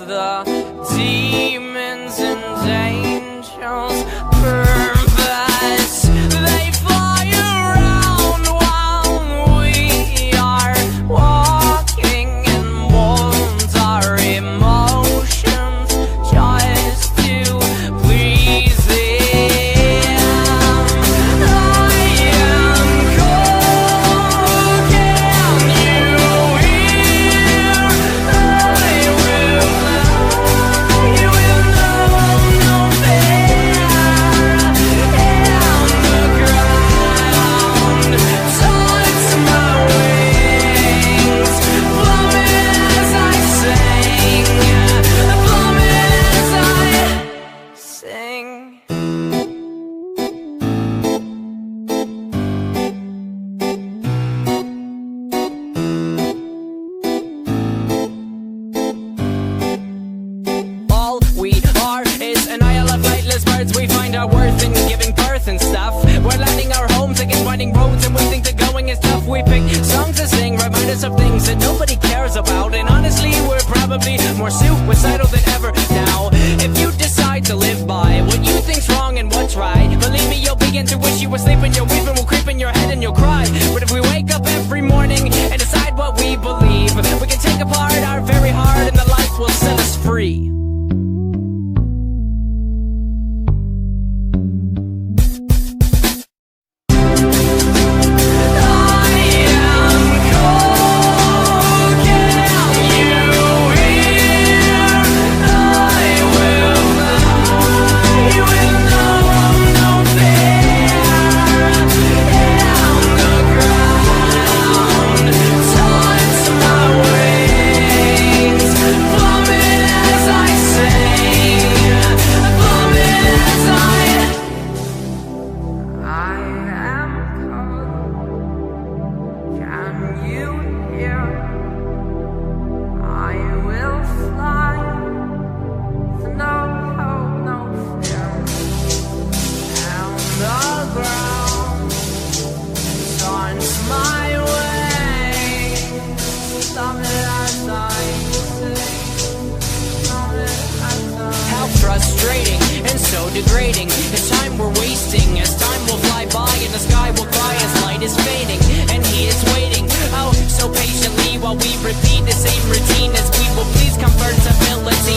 the demons and angels' purpose. They fly around while we are walking and mold our emotions just to please them. I am cold, can you hear? I will know no fear, and the ground touch my wings, plummet as I sing, plummet as I sing. All we are is an isle of flightless birds. We find our worth in giving birth and stuff. We're landing our homes against winding roads, and we think the going is tough. We pick songs to sing, remind us of things that nobody cares about. And honestly, we're probably more suicidal than ever now. If you decide to live by what you think's wrong and what's right, believe me, you'll begin to wish you were sleeping. Your weeping will creep in your head and you'll cry. But if we wake up every morning and decide what we believe, we can take apart our very heart, and the life will set us free. Frustrating and so degrading. It's time we're wasting, as time will fly by and the sky will cry as light is fading, and he is waiting, oh, so patiently, while we repeat the same routine as we will please comfortability.